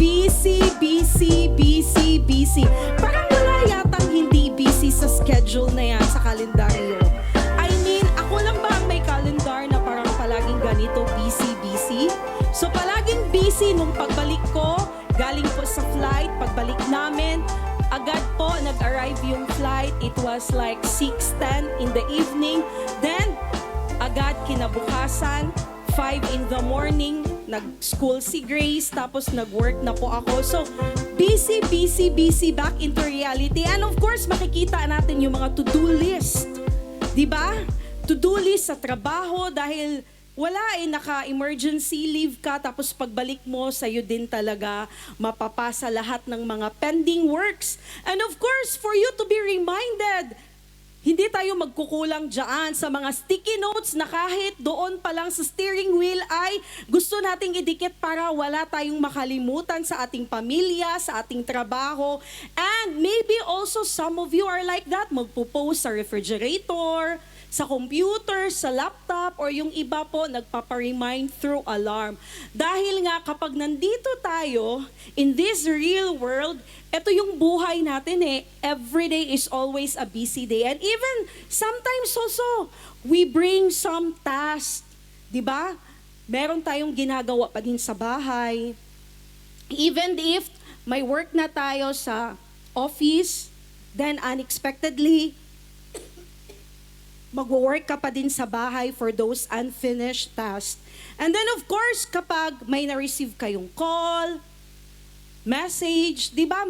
busy, busy, busy, busy. Parang wala yatang hindi busy sa schedule na yan, sa kalendaryo. I mean, ako lang ba ang may calendar na parang palaging ganito, busy, busy? So palaging busy nung pagbalik ko, galing po sa flight, pagbalik namin, agad po nag-arrive yung flight. It was like 6:10 in the evening. Then, agad kinabukasan, 5 in the morning, nag-school si Grace, tapos nag-work na po ako. So, busy, busy, busy, back into reality. And of course, makikita natin yung mga to-do list. Diba? To-do list sa trabaho dahil wala naka-emergency leave ka, tapos pagbalik mo, sa'yo din talaga mapapasa lahat ng mga pending works. And of course, for you to be reminded, hindi tayo magkukulang dyan sa mga sticky notes na kahit doon pa lang sa steering wheel ay gusto nating idikit para wala tayong makalimutan sa ating pamilya, sa ating trabaho. And maybe also some of you are like that, magpo-post sa refrigerator, sa computer, sa laptop, or yung iba po nagpaparemind through alarm. Dahil nga kapag nandito tayo in this real world, ito yung buhay natin every day is always a busy day. And even sometimes also, we bring some tasks, di ba? Meron tayong ginagawa pa din sa bahay. Even if may work na tayo sa office, then unexpectedly, mag-work ka pa din sa bahay for those unfinished tasks. And then of course, kapag may na-receive kayong call, message, di ba,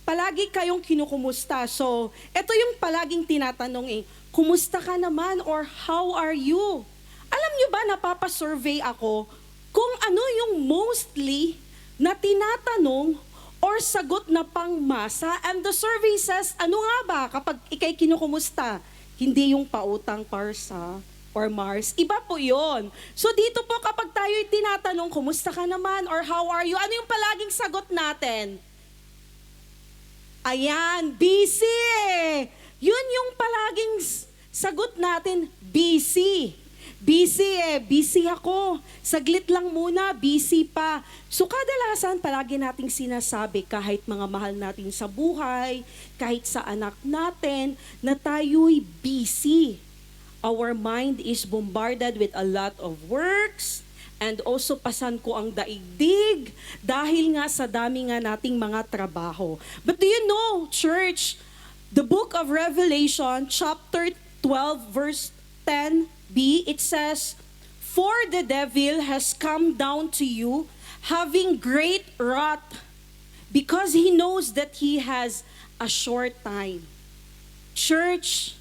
palagi kayong kinukumusta. So, ito yung palaging tinatanong kumusta ka naman or how are you? Alam nyo ba, napapasurvey ako kung ano yung mostly na tinatanong or sagot na pangmasa. And the survey says, ano nga ba kapag ikay kinukumusta? Hindi yung pautang parsa or Mars. Iba po yon. So dito po kapag tayo'y tinatanong, kumusta ka naman or how are you? Ano yung palaging sagot natin? Ayan, busy Yun yung palaging sagot natin, busy. Busy busy ako. Saglit lang muna, busy pa. So kadalasan palagi nating sinasabi kahit mga mahal natin sa buhay, kahit sa anak natin, na tayo'y busy. Our mind is bombarded with a lot of works, and also pasan ko ang daigdig dahil nga sa dami nga nating mga trabaho. But do you know, church, the book of Revelation, chapter 12, verse 10b, it says, "For the devil has come down to you, having great wrath, because he knows that he has a short time." Church,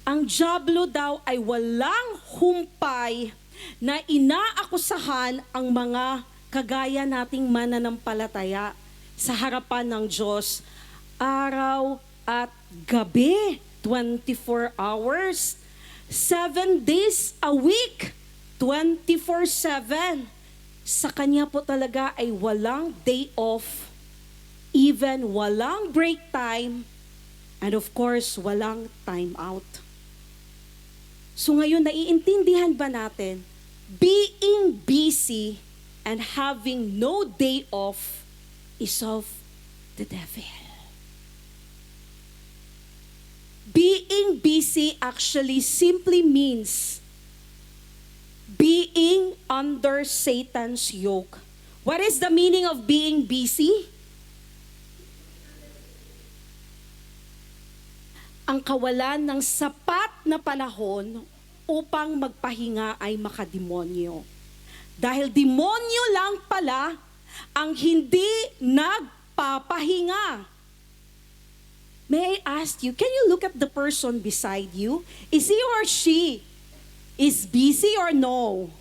ang dyablo daw ay walang humpay na inaakusahan ang mga kagaya nating mananampalataya sa harapan ng Diyos araw at gabi, 24 hours, 7 days a week, 24/7. Sa Kanya po talaga ay walang day off, even walang break time, and of course, walang time out. So ngayon, naiintindihan ba natin, being busy and having no day off is of the devil? Being busy actually simply means being under Satan's yoke. What is the meaning of being busy? Ang kawalan ng sapat na panahon upang magpahinga ay makademonyo. Dahil demonyo lang pala ang hindi nagpapahinga. May I ask you, can you look at the person beside you? Is he or she is busy or no?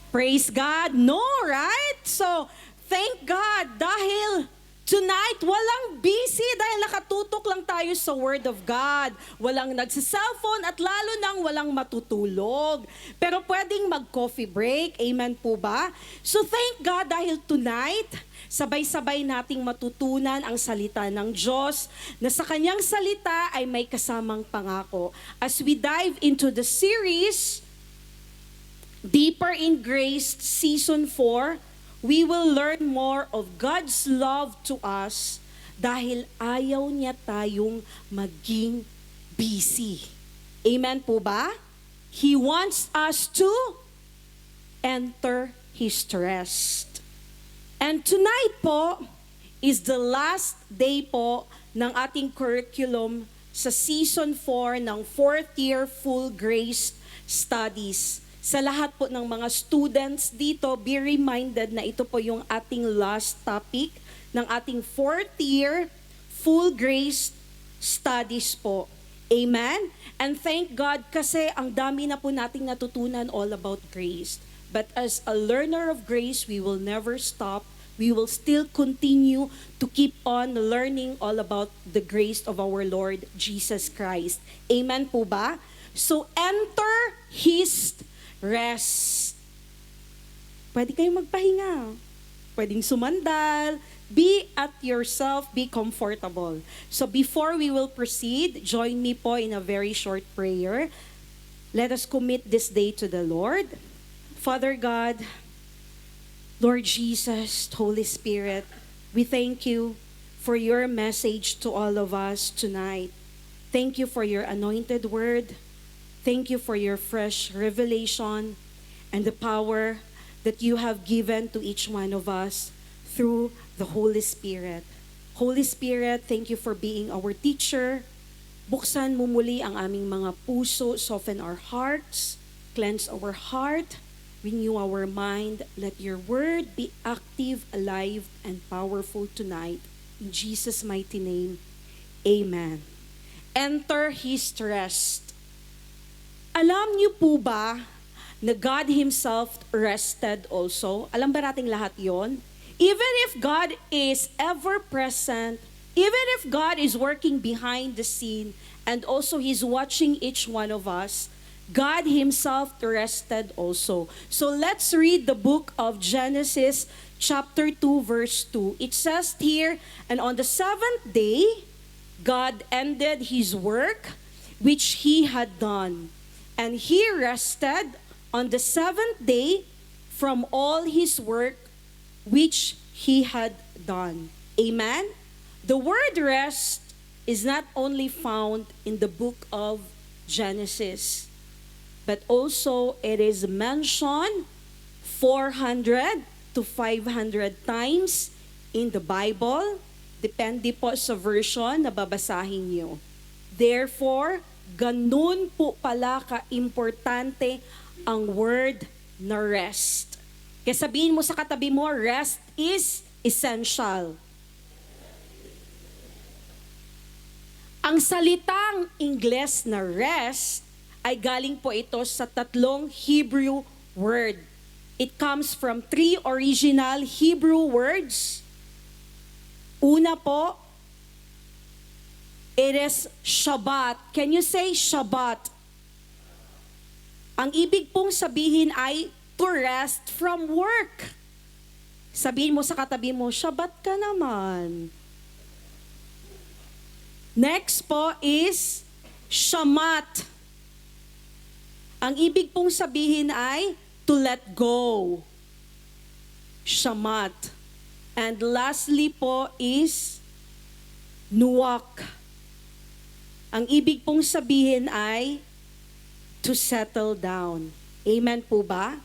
Praise God, no, right? So, thank God dahil tonight, walang busy dahil nakatutok lang tayo sa Word of God. Walang nagsa-cellphone at lalo nang walang matutulog. Pero pwedeng mag-coffee break. Amen po ba? So thank God dahil tonight, sabay-sabay nating matutunan ang salita ng Diyos na sa Kanyang salita ay may kasamang pangako. As we dive into the series, Deeper in Grace Season 4, We will learn more of God's love to us dahil ayaw niya tayong maging busy. Amen po ba? He wants us to enter His rest. And tonight po is the last day po ng ating curriculum sa Season 4 ng 4th Year Full Grace Studies. Sa lahat po ng mga students dito, be reminded na ito po yung ating last topic ng ating 4th Year Full Grace Studies po. Amen? And thank God kasi ang dami na po nating natutunan all about grace. But as a learner of grace, we will never stop. We will still continue to keep on learning all about the grace of our Lord Jesus Christ. Amen po ba? So enter His rest. Pwede kayong magpahinga. Pwedeng sumandal. Be at yourself. Be comfortable. So before we will proceed, join me po in a very short prayer. Let us commit this day to the Lord. Father God, Lord Jesus, Holy Spirit, we thank you for your message to all of us tonight. Thank you for your anointed word. Thank you for your fresh revelation and the power that you have given to each one of us through the Holy Spirit. Holy Spirit, thank you for being our teacher. Buksan mo muli ang aming mga puso, soften our hearts, cleanse our heart, renew our mind. Let your word be active, alive, and powerful tonight. In Jesus' mighty name, amen. Enter His rest. Alam niyo po ba na God Himself rested also? Alam ba nating lahat yon? Even if God is ever present, even if God is working behind the scene, and also He's watching each one of us, God Himself rested also. So let's read the book of Genesis chapter 2 verse 2. It says here, and on the seventh day, God ended His work which He had done. And He rested on the seventh day from all His work which He had done. Amen? The word rest is not only found in the book of Genesis, but also it is mentioned 400 to 500 times in the Bible. Depende po sa version na babasahin nyo. Therefore, ganun po pala ka-importante ang word na rest. Kaya sabihin mo sa katabi mo, rest is essential. Ang salitang Ingles na rest ay galing po ito sa tatlong Hebrew word. It comes from three original Hebrew words. Una po, it is Shabbat. Can you say Shabbat? Ang ibig pong sabihin ay to rest from work. Sabihin mo sa katabi mo, Shabbat ka naman. Next po is Shamat. Ang ibig pong sabihin ay to let go. Shamat. And lastly po is Nuwak. Ang ibig pong sabihin ay to settle down. Amen po ba?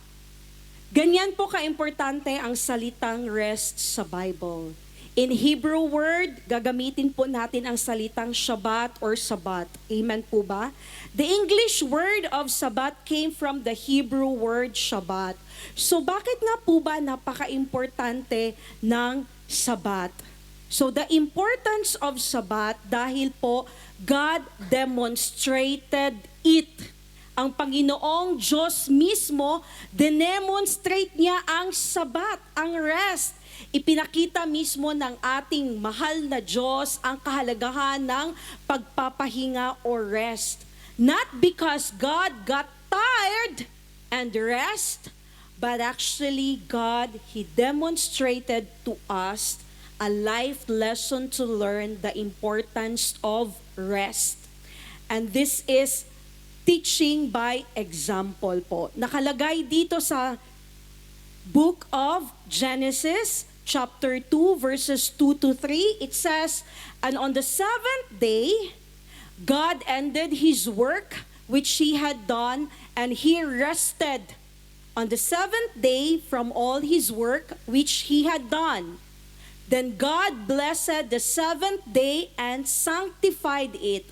Ganyan po ka-importante ang salitang rest sa Bible. In Hebrew word, gagamitin po natin ang salitang Shabbat or Sabat. Amen po ba? The English word of Sabat came from the Hebrew word Shabbat. So bakit nga po ba napaka-importante ng Sabat? So the importance of Sabat dahil po God demonstrated it. Ang Panginoong Diyos mismo, demonstrate niya ang Sabat, ang rest. Ipinakita mismo ng ating mahal na Diyos ang kahalagahan ng pagpapahinga or rest. Not because God got tired and rest, but actually God, He demonstrated to us a life lesson to learn the importance of rest. And this is teaching by example po. Nakalagay dito sa book of Genesis, chapter 2, verses 2 to 3. It says, "And on the seventh day, God ended his work which he had done, and he rested on the seventh day from all his work which he had done. Then God blessed the seventh day and sanctified it,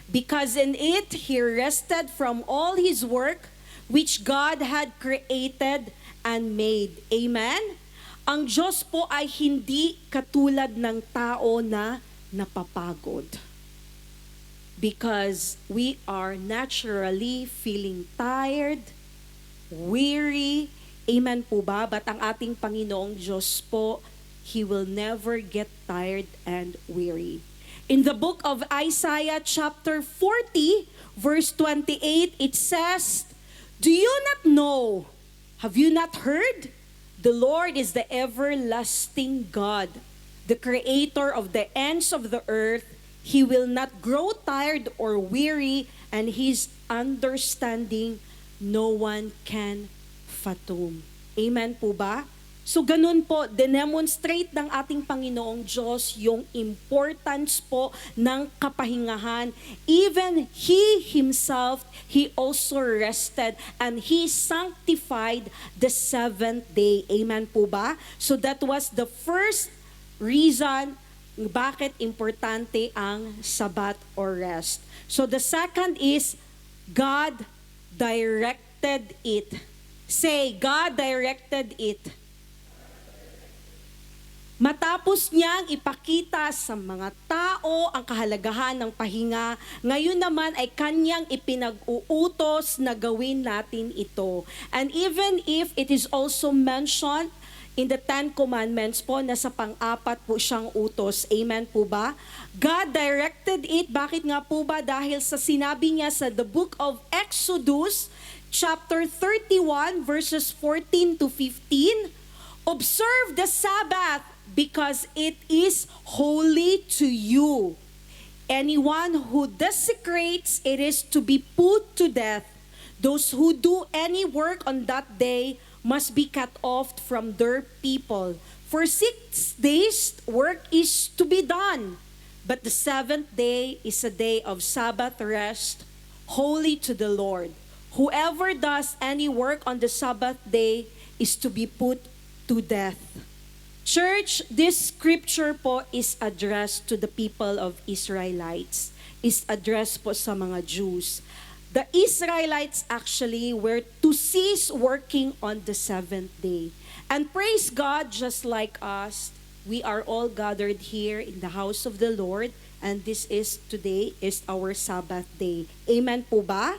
because in it he rested from all his work which God had created and made." Amen? Ang Diyos po ay hindi katulad ng tao na napapagod. Because we are naturally feeling tired, weary. Amen po ba? But ang ating Panginoong Diyos po, He will never get tired and weary. In the book of Isaiah chapter 40, verse 28, it says, "Do you not know? Have you not heard? The Lord is the everlasting God, the creator of the ends of the earth. He will not grow tired or weary, and his understanding no one can fathom." Amen po ba? So ganun po, demonstrate ng ating Panginoong Diyos yung importance po ng kapahingahan. Even He Himself, He also rested and He sanctified the seventh day. Amen po ba? So that was the first reason bakit importante ang Sabat or rest. So the second is, God directed it. Say, God directed it. Matapos niyang ipakita sa mga tao ang kahalagahan ng pahinga, ngayon naman ay kanyang ipinag-uutos na gawin natin ito. And even if it is also mentioned in the Ten Commandments po, na sa pang-apat po siyang utos. Amen po ba? God directed it. Bakit nga po ba? Dahil sa sinabi niya sa the book of Exodus, chapter 31, verses 14 to 15, "Observe the Sabbath, because it is holy to you. Anyone who desecrates it is to be put to death. Those who do any work on that day must be cut off from their people. For 6 days work is to be done, but the seventh day is a day of Sabbath rest, holy to the Lord. Whoever does any work on the Sabbath day is to be put to death." Church, this scripture po is addressed to the people of Israelites. Is addressed po sa mga Jews. The Israelites actually were to cease working on the seventh day. And praise God, just like us, we are all gathered here in the house of the Lord, and today is our Sabbath day. Amen po ba?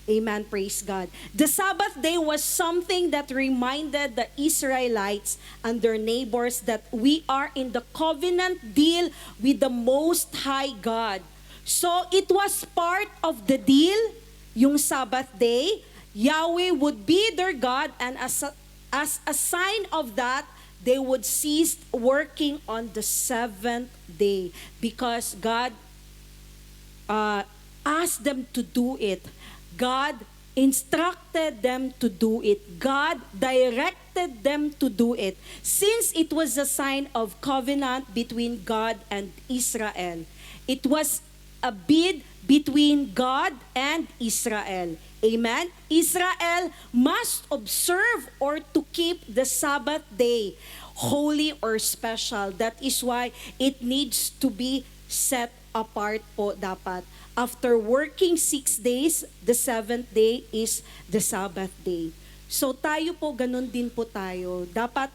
Amen, praise God. The Sabbath day was something that reminded the Israelites and their neighbors that we are in the covenant deal with the Most High God. So it was part of the deal, yung Sabbath day. Yahweh would be their God, and as a sign of that, they would cease working on the seventh day because God asked them to do it. God instructed them to do it. God directed them to do it. Since it was a sign of covenant between God and Israel, it was a bid between God and Israel. Amen? Israel must observe or to keep the Sabbath day holy or special. That is why it needs to be set apart po dapat. After working 6 days, the seventh day is the Sabbath day. So tayo po, ganun din po tayo. Dapat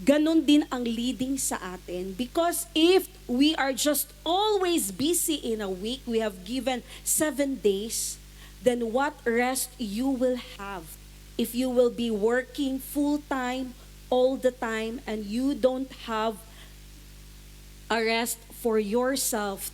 ganun din ang leading sa atin. Because if we are just always busy in a week, we have given 7 days, then what rest you will have if you will be working full-time all the time and you don't have a rest for yourself,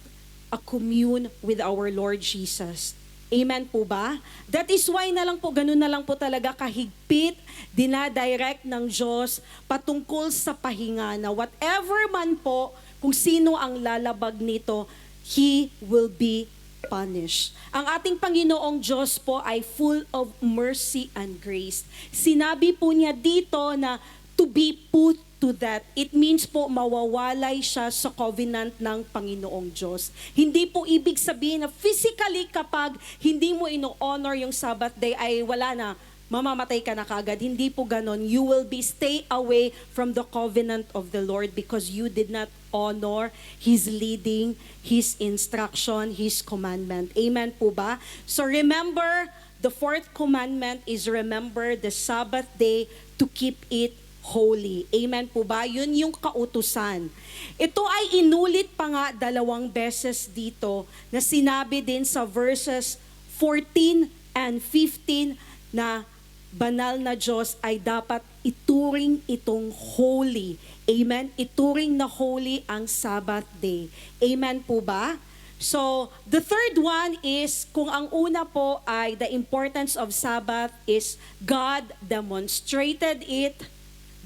a commune with our Lord Jesus. Amen po ba? That is why na lang po, ganun na lang po talaga kahigpit, dinadirect ng Diyos patungkol sa pahinga na whatever man po, kung sino ang lalabag nito, he will be punished. Ang ating Panginoong Diyos po ay full of mercy and grace. Sinabi po niya dito na to be put to that. It means po mawawalay siya sa covenant ng Panginoong Diyos. Hindi po ibig sabihin na physically kapag hindi mo ino-honor yung Sabbath day ay wala na, mamamatay ka na kagad. Hindi po ganon. You will be stay away from the covenant of the Lord because you did not honor His leading, His instruction, His commandment. Amen po ba? So remember, the fourth commandment is remember the Sabbath day to keep it holy. Amen po ba? Yun yung kautusan. Ito ay inulit pa nga 2 beses dito na sinabi din sa verses 14 and 15 na banal na Diyos ay dapat ituring itong holy. Amen? Ituring na holy ang Sabbath day. Amen po ba? So, the third one is, kung ang una po ay the importance of Sabbath is God demonstrated it.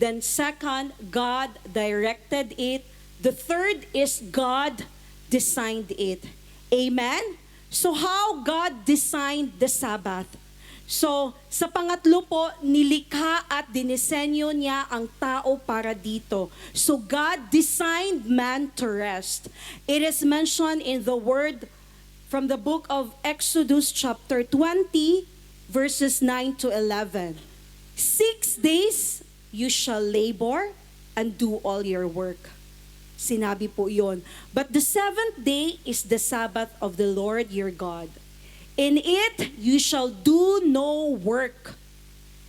Then second, God directed it. The third is God designed it. Amen? So how God designed the Sabbath? So, sa pangatlo po, nilikha at dinisenyo niya ang tao para dito. So, God designed man to rest. It is mentioned in the word from the book of Exodus chapter 20, verses 9 to 11. 6 days you shall labor and do all your work. Sinabi po yon. But the seventh day is the Sabbath of the Lord your God. In it you shall do no work,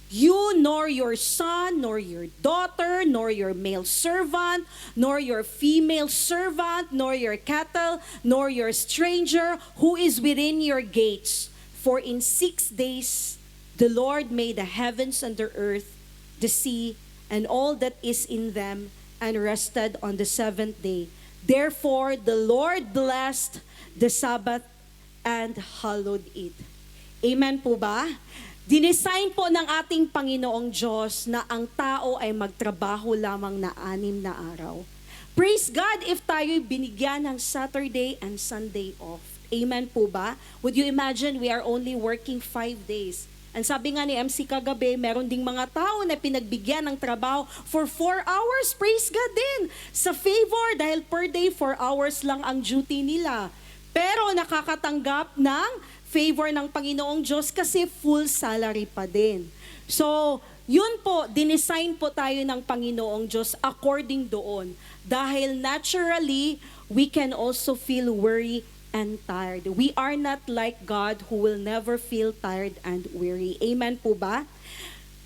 you nor your son, nor your daughter, nor your male servant, nor your female servant, nor your cattle, nor your stranger who is within your gates. For in 6 days the Lord made the heavens and the earth, the sea, and all that is in them, and rested on the seventh day. Therefore the Lord blessed the Sabbath and hallowed it. Amen po ba? Dinesign po ng ating Panginoong Diyos na ang tao ay magtrabaho lamang na 6 na araw. Praise God if tayo'y binigyan ng Saturday and Sunday off. Amen po ba? Would you imagine we are only working 5 days? Ang sabi nga ni MC kagabi, meron ding mga tao na pinagbigyan ng trabaho for 4 hours. Praise God din. Sa favor, dahil per day 4 hours lang ang duty nila. Pero nakakatanggap ng favor ng Panginoong Diyos kasi full salary pa din. So, yun po, dinesign po tayo ng Panginoong Diyos according doon. Dahil naturally, we can also feel worry and tired. We are not like God who will never feel tired and weary. Amen po ba?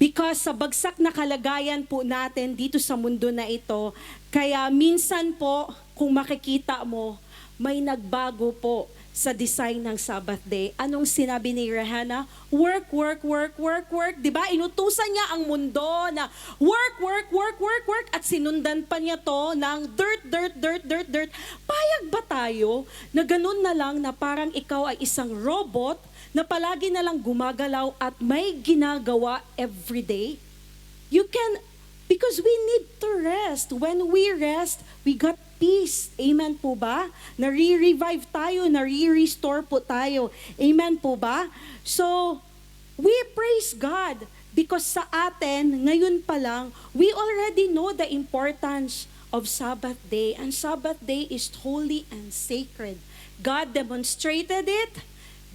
Because sa bagsak na kalagayan po natin dito sa mundo na ito, kaya minsan po, kung makikita mo, may nagbago po sa design ng Sabbath day. Anong sinabi ni Rihanna? Work, work, work, work, work. Diba? Inutusan niya ang mundo na work, work, work, work, work. At sinundan pa niya to ng dirt, dirt, dirt, dirt, dirt. Payag ba tayo na ganun na lang na parang ikaw ay isang robot na palagi na lang gumagalaw at may ginagawa every day? You can, because we need to rest. When we rest, we got peace. Amen po ba? Nare-revive tayo, nare-restore po tayo. Amen po ba? So, we praise God because sa atin, ngayon pa lang, we already know the importance of Sabbath day. And Sabbath day is holy and sacred. God demonstrated it,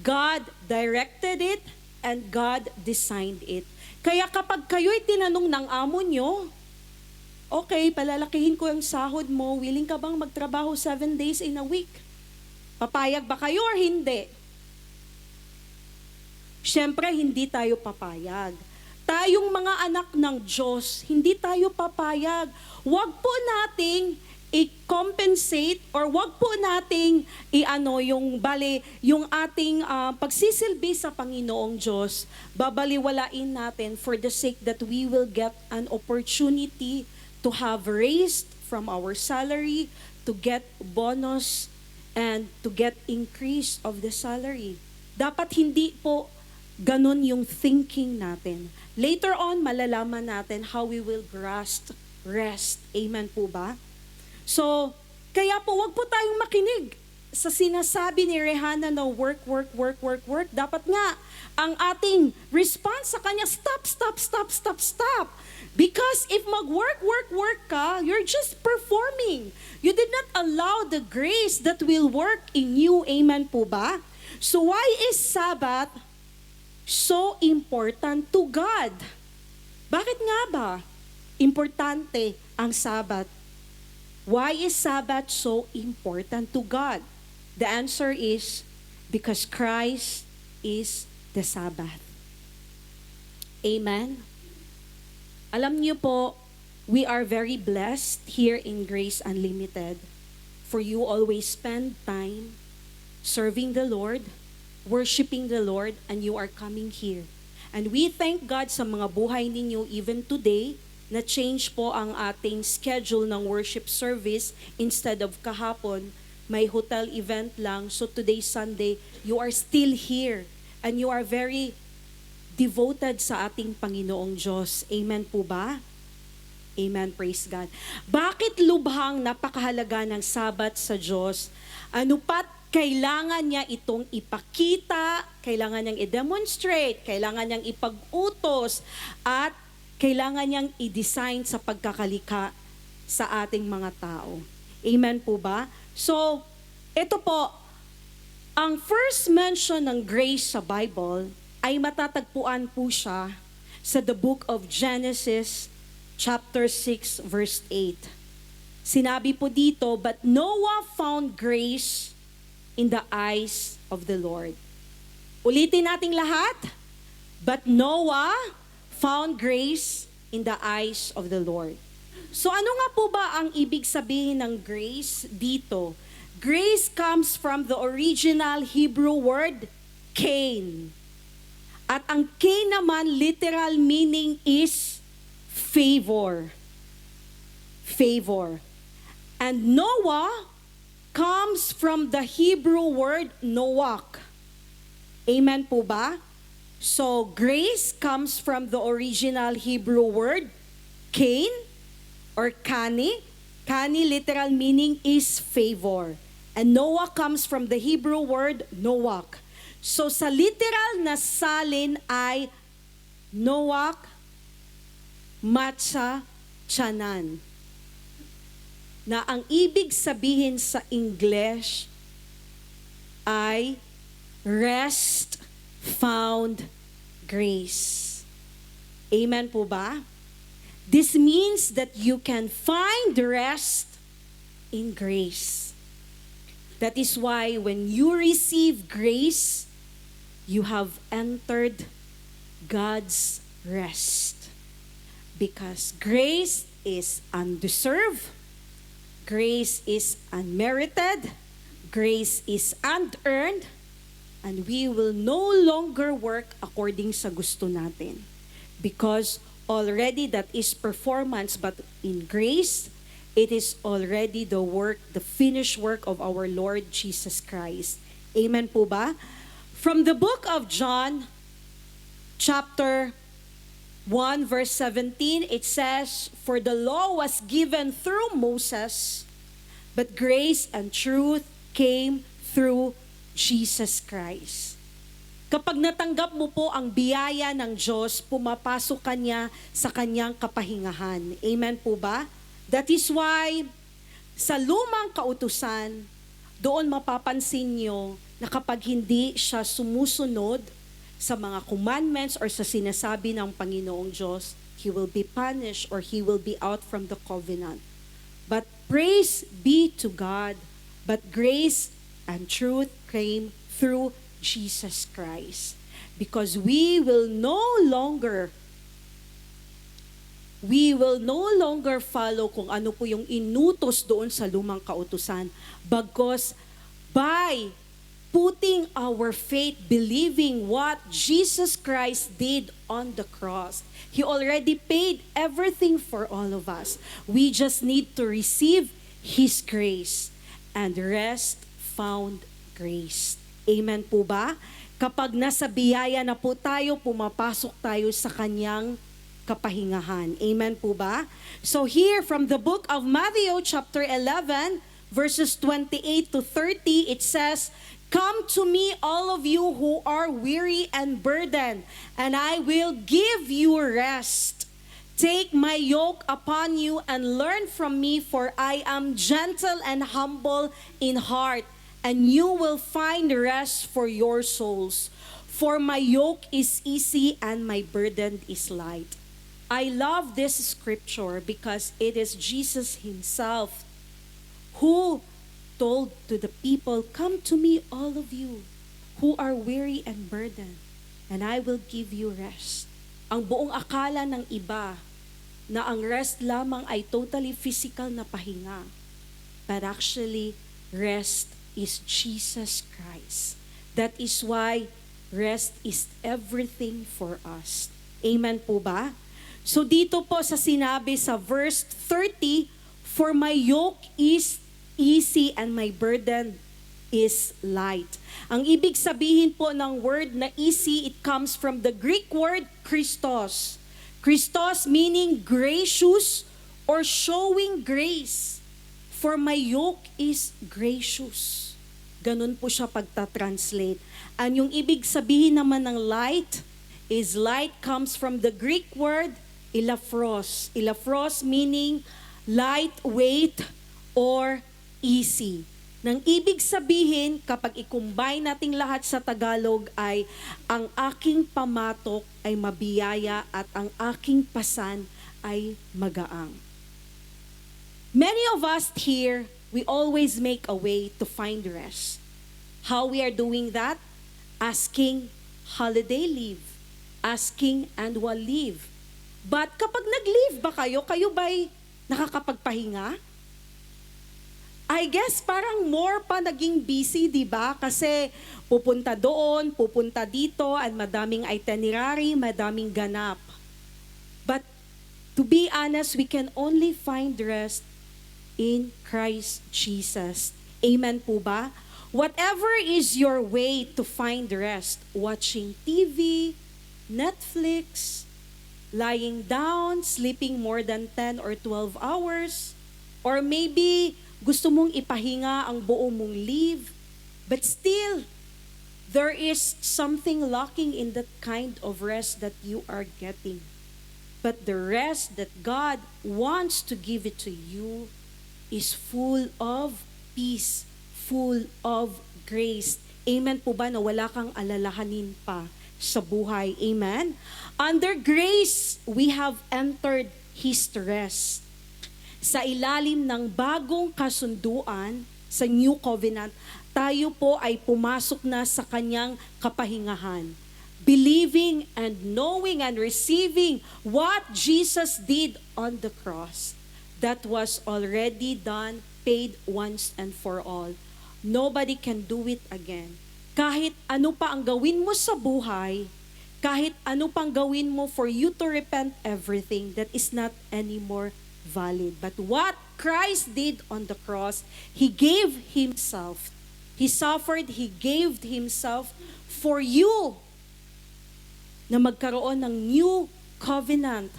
God directed it, and God designed it. Kaya kapag kayo'y tinanong ng amo nyo, okay, palalakihin ko ang sahod mo, willing ka bang magtrabaho 7 days in a week? Papayag ba kayo or hindi? Siyempre, hindi tayo papayag. Tayong mga anak ng Diyos, hindi tayo papayag. Huwag po nating i-compensate or wag po nating yung ating pagsisilbi sa Panginoong Diyos, babaliwalain natin for the sake that we will get an opportunity to have raised from our salary, to get bonus, and to get increase of the salary. Dapat hindi po ganun yung thinking natin. Later on, malalaman natin how we will rest. Amen po ba? So, kaya po, wag po tayong makinig sa sinasabi ni Rehana na work, work, work, work, work, dapat nga ang ating response sa kanya, stop, stop, stop, stop, stop. Because if mag-work, work, work ka, you're just performing. You did not allow the grace that will work in you. Amen po ba? So why is Sabbath so important to God? Bakit nga ba importante ang Sabbath? Why is Sabbath so important to God? The answer is because Christ is the Sabbath. Amen? Alam niyo po, we are very blessed here in Grace Unlimited for you always spend time serving the Lord, worshiping the Lord, and you are coming here. And we thank God sa mga buhay ninyo even today na change po ang ating schedule ng worship service. Instead of kahapon, may hotel event lang. So today, Sunday, you are still here and you are very devoted sa ating Panginoong Diyos. Amen po ba? Amen, praise God. Bakit lubhang napakahalaga ng Sabat sa Diyos? Ano pat kailangan niya itong ipakita, kailangan niyang i-demonstrate, kailangan niyang ipag-utos, at kailangan niyang i-design sa pagkakalika sa ating mga tao. Amen po ba? So, ito po, ang first mention ng grace sa Bible ay matatagpuan po siya sa the book of Genesis chapter 6 verse 8. Sinabi po dito, but Noah found grace in the eyes of the Lord. Ulitin nating lahat. But Noah found grace in the eyes of the Lord. So ano nga po ba ang ibig sabihin ng grace dito? Grace comes from the original Hebrew word, kain. At ang kain naman, literal meaning is favor. Favor. And Noah comes from the Hebrew word noach. Amen po ba? So, grace comes from the original Hebrew word, kain, or kani. Kani, literal meaning is favor. And Noah comes from the Hebrew word noach. So, sa literal na salin ay noach, matsa, tiyanan. Na ang ibig sabihin sa English ay rest found grace. Amen po ba? This means that you can find rest in grace. That is why when you receive grace, you have entered God's rest. Because grace is undeserved, grace is unmerited, grace is unearned, and we will no longer work according sa gusto natin. Because already that is performance, but in grace, it is already the work, the finished work of our Lord Jesus Christ. Amen po ba? From the book of John, chapter 1 verse 17, it says, for the law was given through Moses, but grace and truth came through Jesus Christ. Kapag natanggap mo po ang biyaya ng Diyos, pumapasok ka niya sa kanyang kapahingahan. Amen po ba? That is why, sa lumang kautusan, doon mapapansin nyo na kapag hindi siya sumusunod sa mga commandments or sa sinasabi ng Panginoong Diyos, he will be punished or he will be out from the covenant. But praise be to God, but grace and truth came through Jesus Christ. Because we will no longer follow kung ano po yung inutos doon sa lumang kautusan. Bagkus by putting our faith, believing what Jesus Christ did on the cross. He already paid everything for all of us. We just need to receive His grace and rest found grace. Amen po ba? Kapag nasa biyaya na po tayo, pumapasok tayo sa kanyang kapahingahan. Amen po ba? So here from the book of Matthew chapter 11, verses 28 to 30, it says, "Come to me, all of you who are weary and burdened, and I will give you rest. Take my yoke upon you and learn from me, for I am gentle and humble in heart, and you will find rest for your souls. For my yoke is easy and my burden is light." I love this scripture because it is Jesus himself who told to the people, "Come to me, all of you who are weary and burdened, and I will give you rest." Ang buong akala ng iba na ang rest lamang ay totally physical na pahinga. But actually, rest is Jesus Christ. That is why rest is everything for us. Amen po ba? So dito po sa sinabi sa verse 30, "For my yoke is easy and my burden is light." Ang ibig sabihin po ng word na easy, it comes from the Greek word Christos. Christos meaning gracious or showing grace. For my yoke is gracious. Ganun po siya pagta-translate. And yung ibig sabihin naman ng light comes from the Greek word elafros. Elafros meaning lightweight or easy. Nang ibig sabihin, kapag i-combine nating lahat sa Tagalog ay, ang aking pamatok ay mabiyaya at ang aking pasan ay magaang. Many of us here, we always make a way to find rest. How we are doing that? Asking holiday leave, asking annual leave. But kapag nag-leave ba kayo ba'y nakakapagpahinga? I guess parang more pa naging busy, di ba? Kasi pupunta doon, pupunta dito, at madaming itinerary, madaming ganap. But to be honest, we can only find rest in Christ Jesus. Amen po ba? Whatever is your way to find rest, watching TV, Netflix, lying down, sleeping more than 10 or 12 hours, or maybe gusto mong ipahinga ang buo mong leave, but still, there is something lacking in that kind of rest that you are getting. But the rest that God wants to give it to you is full of peace, full of grace. Amen po ba na wala kang alalahanin pa sa buhay? Amen? Under grace, we have entered His rest. Sa ilalim ng bagong kasunduan, sa New Covenant, tayo po ay pumasok na sa kanyang kapahingahan. Believing and knowing and receiving what Jesus did on the cross. That was already done, paid once and for all. Nobody can do it again. Kahit ano pa ang gawin mo sa buhay, kahit ano pang gawin mo for you to repent everything, that is not anymore valid. But what Christ did on the cross, He gave Himself. He suffered, He gave Himself for you na magkaroon ng new covenant,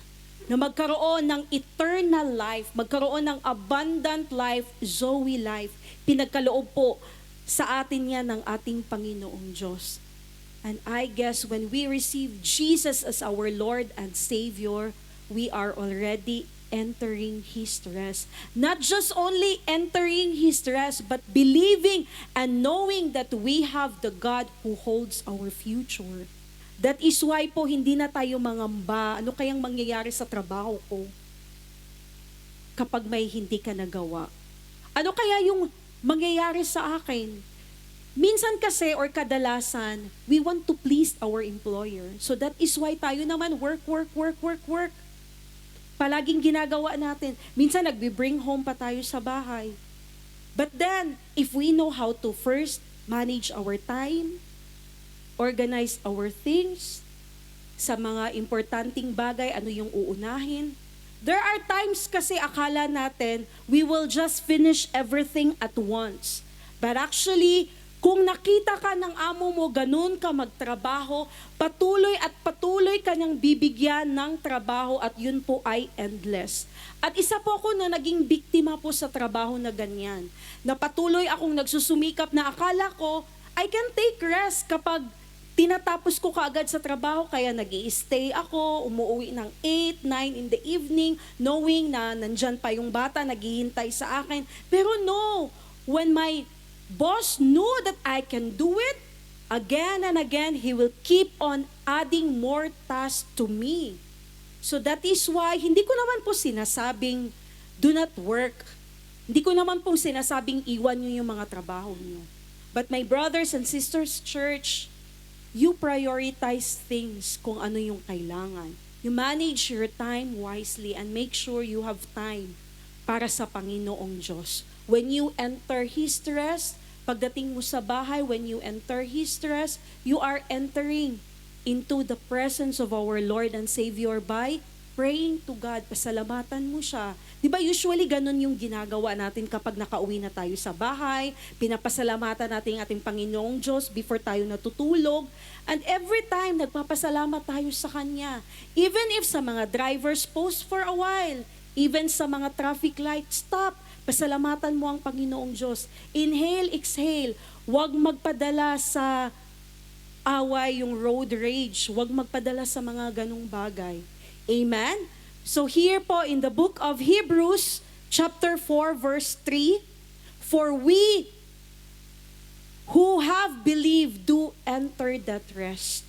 na magkaroon ng eternal life, magkaroon ng abundant life, Zoe life. Pinagkaloob po sa atin yan ng ating Panginoong Diyos. And I guess when we receive Jesus as our Lord and Savior, we are already entering His rest. Not just only entering His rest, but believing and knowing that we have the God who holds our future. That is why po hindi na tayo mangamba. Ano kayang mangyayari sa trabaho ko kapag may hindi ka nagawa? Ano kaya yung mangyayari sa akin? Minsan kasi or kadalasan, we want to please our employer. So that is why tayo naman work. Palaging ginagawa natin. Minsan nagbe-bring home pa tayo sa bahay. But then, if we know how to first manage our time, organize our things, sa mga importanteng bagay, ano yung uunahin. There are times kasi akala natin, we will just finish everything at once. But actually, Kung nakita ka ng amo mo, ganun ka magtrabaho, patuloy at patuloy ka niyang bibigyan ng trabaho at yun po ay endless. At isa po ako na naging biktima po sa trabaho na ganyan. Na patuloy akong nagsusumikap na akala ko, I can take rest kapag tinatapos ko kaagad sa trabaho, kaya nag-i-stay ako, umuwi ng 8, 9 in the evening, knowing na nandyan pa yung bata, naghihintay sa akin. Pero no, when my boss knew that I can do it, again and again, he will keep on adding more tasks to me. So that is why, hindi ko naman po sinasabing, do not work. Hindi ko naman po sinasabing, iwan nyo yung mga trabaho nyo. But my brothers and sisters, church, you prioritize things kung ano yung kailangan. You manage your time wisely and make sure you have time para sa Panginoong Diyos. When you enter His rest, pagdating mo sa bahay, when you enter His rest, you are entering into the presence of our Lord and Savior by praying to God. Pasalamatan mo siya. Di ba usually ganun yung ginagawa natin kapag nakauwi na tayo sa bahay, pinapasalamatan natin ang ating Panginoong Diyos before tayo natutulog. And every time, nagpapasalamat tayo sa Kanya. Even if sa mga drivers, pause for a while. Even sa mga traffic light, stop. Pasalamatan mo ang Panginoong Diyos. Inhale, exhale. Huwag magpadala sa away, yung road rage. Huwag magpadala sa mga ganong bagay. Amen? So here po in the book of Hebrews, chapter 4, verse 3, for we who have believed do enter that rest.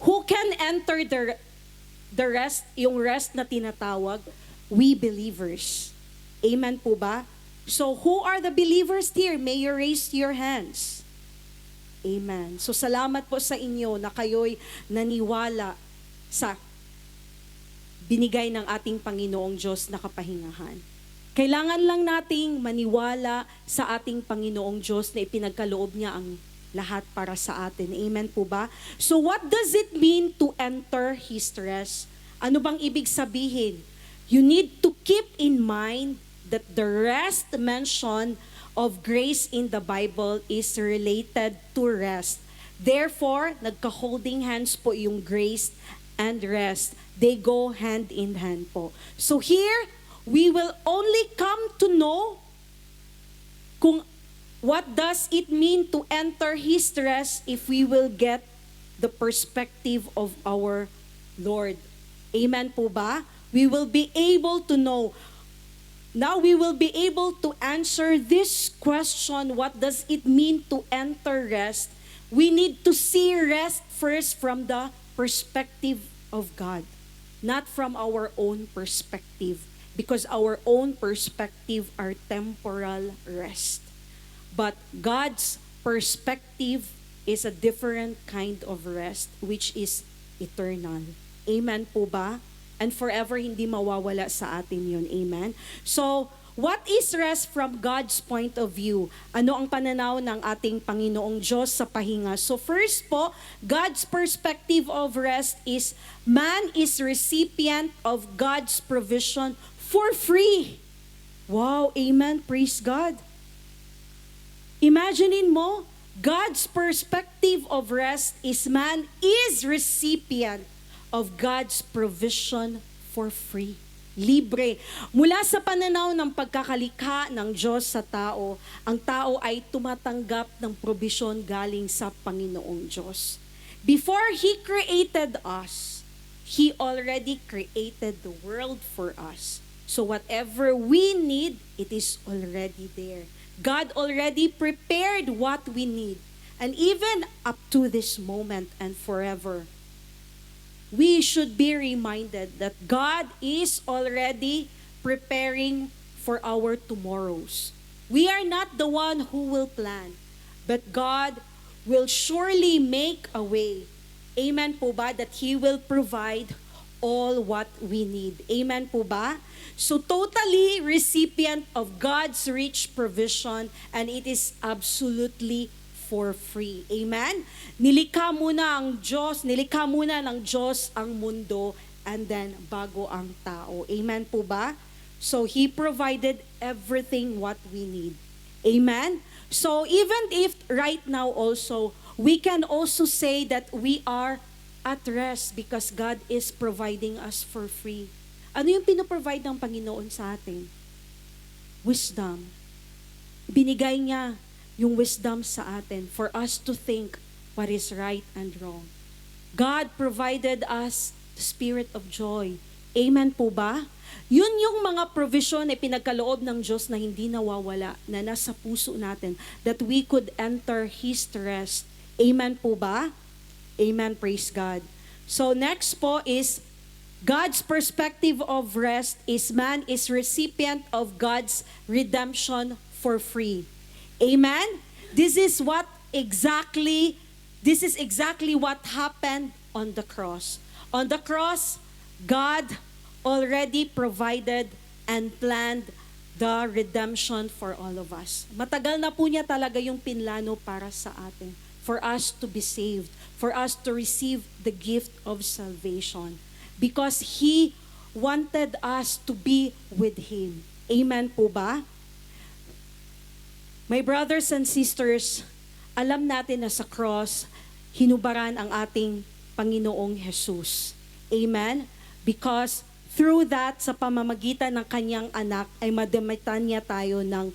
Who can enter the rest, yung rest na tinatawag? We believers. Amen po ba? So who are the believers here? May you raise your hands. Amen. So salamat po sa inyo na kayo'y naniwala sa binigay ng ating Panginoong Diyos na kapahingahan. Kailangan lang nating maniwala sa ating Panginoong Diyos na ipinagkaloob niya ang lahat para sa atin. Amen po ba? So what does it mean to enter His rest? Ano bang ibig sabihin? You need to keep in mind that the rest mention of grace in the Bible is related to rest. Therefore, nagka-holding hands po yung grace and rest. They go hand in hand po. So here, we will only come to know kung what does it mean to enter His rest if we will get the perspective of our Lord. Amen po ba? We will be able to know. Now we will be able to answer this question, what does it mean to enter rest? We need to see rest first from the perspective of God, not from our own perspective, because our own perspective are temporal rest. But God's perspective is a different kind of rest, which is eternal. Amen po ba? And forever hindi mawawala sa atin yun. Amen? So, what is rest from God's point of view? Ano ang pananaw ng ating Panginoong Diyos sa pahinga? So first po, God's perspective of rest is man is recipient of God's provision for free. Wow, amen, praise God. Imaginein mo, God's perspective of rest is man is recipient of God's provision for free. Libre. Mula sa pananaw ng pagkakalikha ng Diyos sa tao, ang tao ay tumatanggap ng probisyon galing sa Panginoong Diyos. Before He created us, He already created the world for us. So whatever we need, it is already there. God already prepared what we need. And even up to this moment and forever, we should be reminded that God is already preparing for our tomorrows. We are not the one who will plan, but God will surely make a way. Amen po ba? That He will provide all what we need. Amen po ba? So totally recipient of God's rich provision, and it is absolutely for free. Amen? Nilikha muna ng Diyos ang mundo, and then bago ang tao. Amen po ba? So He provided everything what we need. Amen? So even if right now also, we can also say that we are at rest because God is providing us for free. Ano yung pinoprovide ng Panginoon sa atin? Wisdom. Binigay niya yung wisdom sa atin for us to think what is right and wrong. God provided us the spirit of joy. Amen po ba? Yun yung mga provision na pinagkaloob ng Diyos na hindi nawawala, na nasa puso natin, that we could enter His rest. Amen po ba? Amen, praise God. So next po is, God's perspective of rest is man is recipient of God's redemption for free. Amen? This is exactly what happened on the cross. On the cross, God already provided and planned the redemption for all of us. Matagal na po niya talaga yung pinlano para sa atin, for us to be saved, for us to receive the gift of salvation, because He wanted us to be with Him. Amen po ba? My brothers and sisters, alam natin na sa cross, hinubaran ang ating Panginoong Jesus. Amen? Because through that, sa pamamagitan ng kanyang anak, ay madamitan niya tayo ng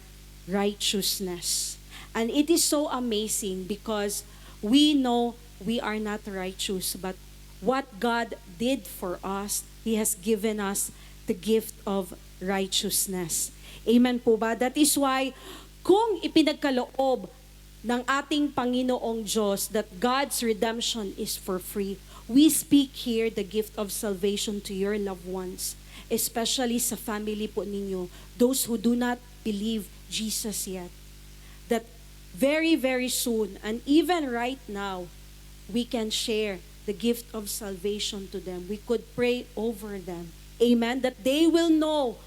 righteousness. And it is so amazing because we know we are not righteous, but what God did for us, He has given us the gift of righteousness. Amen po ba? That is why, kung ipinagkaloob ng ating Panginoong Diyos that God's redemption is for free, we speak here the gift of salvation to your loved ones, especially sa family po ninyo, those who do not believe Jesus yet. That very, very soon, and even right now, we can share the gift of salvation to them. We could pray over them. Amen? That they will know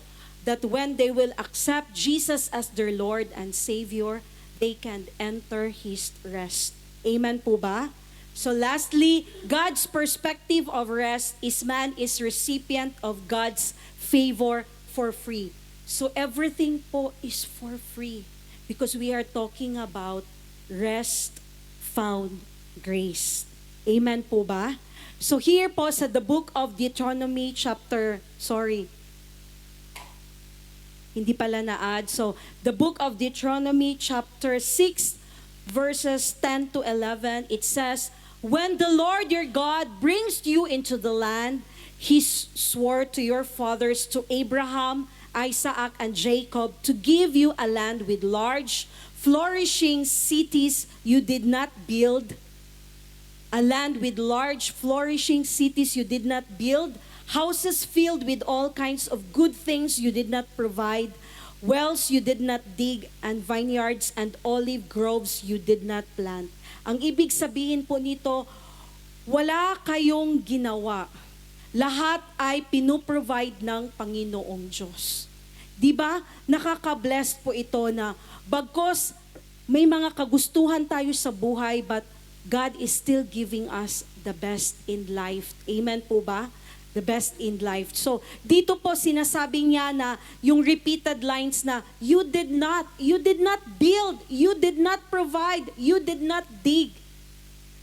that when they will accept Jesus as their Lord and Savior, they can enter His rest. Amen po ba? So lastly, God's perspective of rest is man is recipient of God's favor for free. So everything po is for free because we are talking about rest found grace. Amen po ba? So here po sa the book of Deuteronomy hindi pala na-add. So the book of Deuteronomy chapter 6 verses 10 to 11, it says, "When the Lord your God brings you into the land He swore to your fathers, to Abraham, Isaac, and Jacob, to give you a land with large, flourishing cities you did not build, a land with large, flourishing cities you did not build, houses filled with all kinds of good things you did not provide, wells you did not dig, and vineyards and olive groves you did not plant." Ang ibig sabihin po nito, wala kayong ginawa. Lahat ay pinuprovide ng Panginoong Diyos. Di ba? Nakaka-bless po ito na bagkos may mga kagustuhan tayo sa buhay, but God is still giving us the best in life. Amen po ba? The best in life. So, dito po sinasabi niya na yung repeated lines na you did not build, you did not provide, you did not dig.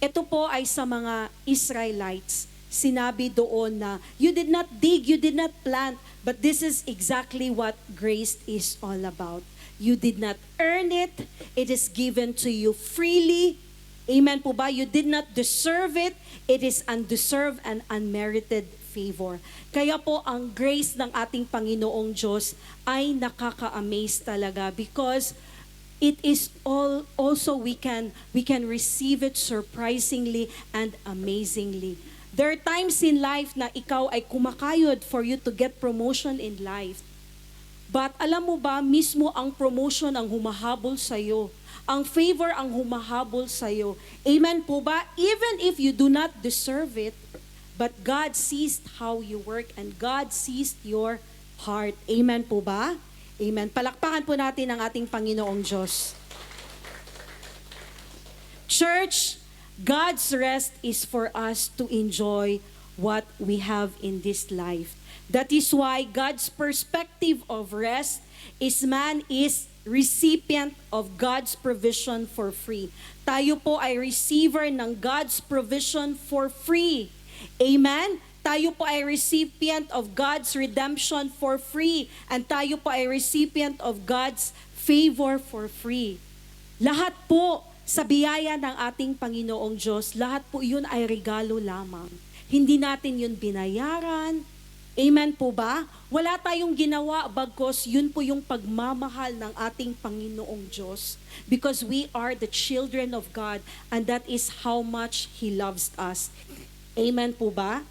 Ito po ay sa mga Israelites. Sinabi doon na you did not dig, you did not plant, but this is exactly what grace is all about. You did not earn it, it is given to you freely. Amen po ba? You did not deserve it, it is undeserved and unmerited favor. Kaya po ang grace ng ating Panginoong Diyos ay nakaka-amaze talaga because it is also we can receive it surprisingly and amazingly. There are times in life na ikaw ay kumakayod for you to get promotion in life. But alam mo ba, mismo ang promotion ang humahabol sa'yo. Ang favor ang humahabol sa'yo. Amen po ba? Even if you do not deserve it, but God sees how you work and God sees your heart. Amen po ba? Amen. Palakpakan po natin ang ating Panginoong Diyos. Church, God's rest is for us to enjoy what we have in this life. That is why God's perspective of rest is man is recipient of God's provision for free. Tayo po ay receiver ng God's provision for free. Amen? Tayo po ay recipient of God's redemption for free. And tayo po ay recipient of God's favor for free. Lahat po sa biyaya ng ating Panginoong Diyos, lahat po yun ay regalo lamang. Hindi natin yun binayaran. Amen po ba? Wala tayong ginawa bagkos yun po yung pagmamahal ng ating Panginoong Diyos. Because we are the children of God and that is how much He loves us. Amen po ba?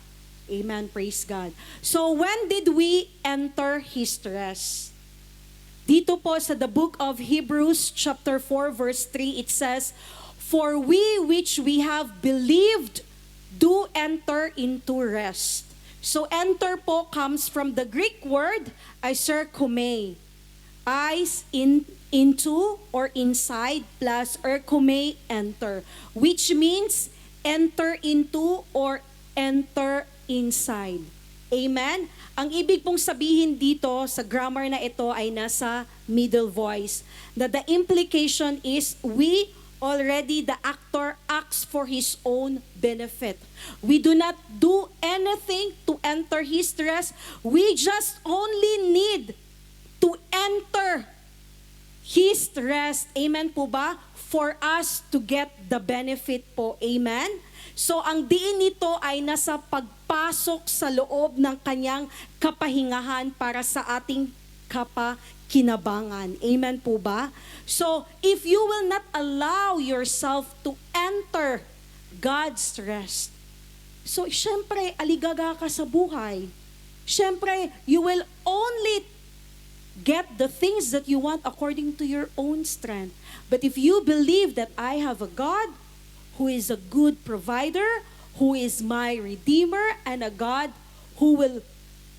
Amen, praise God. So when did we enter His rest? Dito po sa the book of Hebrews chapter 4 verse 3 it says, "For we which we have believed do enter into rest." So enter po comes from the Greek word iserchomai. Eyes into or inside plus erchomai enter, which means enter into or enter inside. Amen? Ang ibig pong sabihin dito sa grammar na ito ay nasa middle voice. That the implication is we already, the actor acts for his own benefit. We do not do anything to enter his rest. We just only need to enter his rest. Amen po ba? For us to get the benefit po. Amen? So ang diin nito ay nasa pagpasok sa loob ng kanyang kapahingahan para sa ating kinabangan. Amen po ba? So, if you will not allow yourself to enter God's rest, so syempre, aligaga ka sa buhay. Syempre, you will only get the things that you want according to your own strength. But if you believe that I have a God who is a good provider, who is my redeemer, and a God who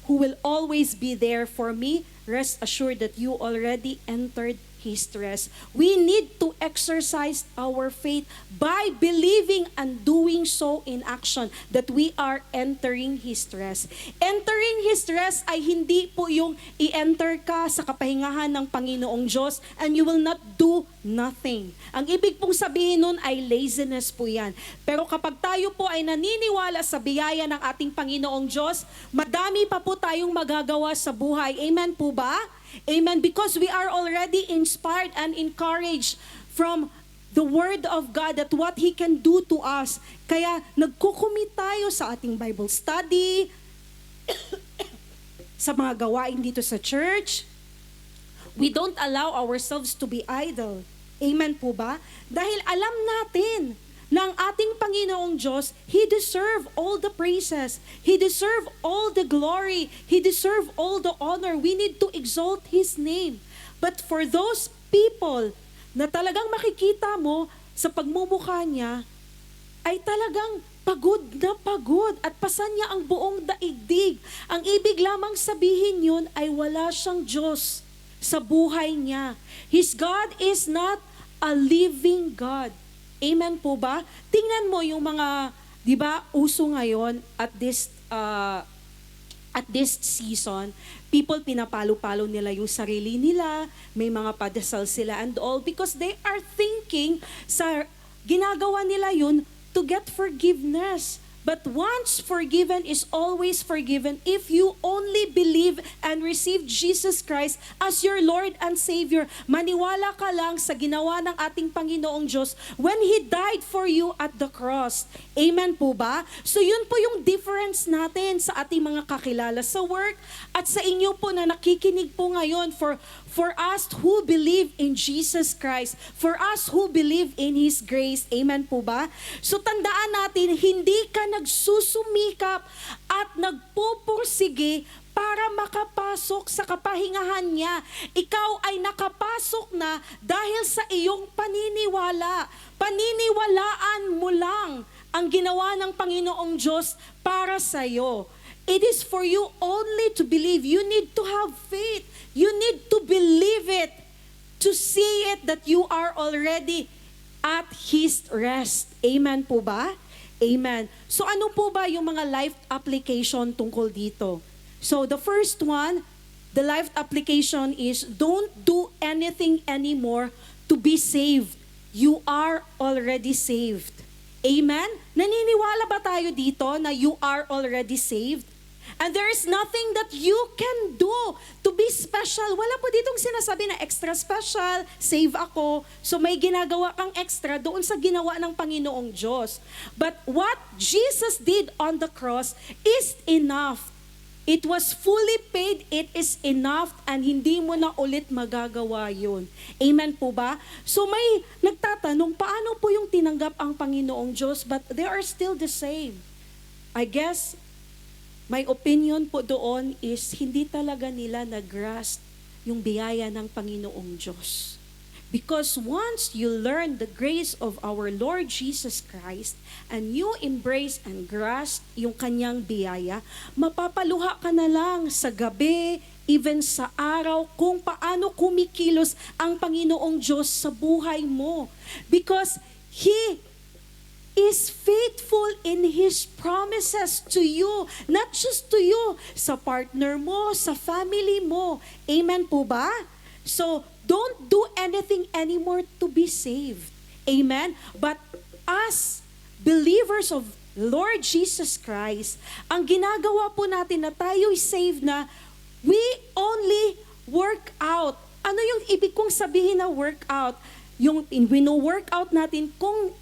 will always be there for me, rest assured that you already entered His rest. We need to exercise our faith by believing and doing so in action that we are entering His rest. Entering His rest ay hindi po yung i-enter ka sa kapahingahan ng Panginoong Diyos and you will not do nothing. Ang ibig pong sabihin nun ay laziness po yan. Pero kapag tayo po ay naniniwala sa biyaya ng ating Panginoong Diyos, madami pa po tayong magagawa sa buhay. Amen po ba? Amen. Because we are already inspired and encouraged from the Word of God that what He can do to us. Kaya nagkukumit tayo sa ating Bible study, sa mga gawain dito sa church. We don't allow ourselves to be idle. Amen po ba? Dahil alam natin ng ating Panginoong Diyos, He deserve all the praises. He deserve all the glory. He deserve all the honor. We need to exalt His name. But for those people na talagang makikita mo sa pagmumukha niya, ay talagang pagod na pagod at pasan niya ang buong daigdig. Ang ibig lamang sabihin yun ay wala siyang Diyos sa buhay niya. His God is not a living God. Amen po ba? Tingnan mo yung mga, di ba, uso ngayon at this season, people pinapalo-palo nila yung sarili nila, may mga padasal sila and all because they are thinking sa ginagawa nila yun to get forgiveness. But once forgiven is always forgiven if you only believe and receive Jesus Christ as your Lord and Savior. Maniwala ka lang sa ginawa ng ating Panginoong Diyos when He died for you at the cross. Amen po ba? So yun po yung difference natin sa ating mga kakilala sa work at sa inyo po na nakikinig po ngayon for us who believe in Jesus Christ, for us who believe in His grace. Amen po ba? So tandaan natin, hindi ka nagsusumikap at nagpupursige para makapasok sa kapahingahan niya. Ikaw ay nakapasok na dahil sa iyong paniniwala. Paniniwalaan mo lang ang ginawa ng Panginoong Diyos para sa iyo. It is for you only to believe. You need to have faith. You need to believe it, to see it that you are already at His rest. Amen po ba? Amen. So ano po ba yung mga life application tungkol dito? So the first one, The life application is, don't do anything anymore to be saved. You are already saved. Amen? Naniniwala ba tayo dito na you are already saved? And there is nothing that you can do to be special. Wala po ditong sinasabi na extra special, save ako. So may ginagawa kang extra doon sa ginawa ng Panginoong Diyos. But what Jesus did on the cross is enough. It was fully paid, it is enough, and hindi mo na ulit magagawa yun. Amen po ba? So may nagtatanong, paano po yung tinanggap ang Panginoong Diyos but they are still the same? I guess, my opinion po doon is hindi talaga nila nag-grasp yung biyaya ng Panginoong Diyos. Because once you learn the grace of our Lord Jesus Christ and you embrace and grasp yung kanyang biyaya, mapapaluha ka na lang sa gabi, even sa araw, kung paano kumikilos ang Panginoong Diyos sa buhay mo. Because He is faithful in His promises to you, not just to you, sa partner mo, sa family mo. Amen po ba? So, don't do anything anymore to be saved. Amen? But as believers of Lord Jesus Christ, ang ginagawa po natin na tayo'y saved na, we only work out. Ano yung ibig kong sabihin na workout? Yung wino-workout natin kung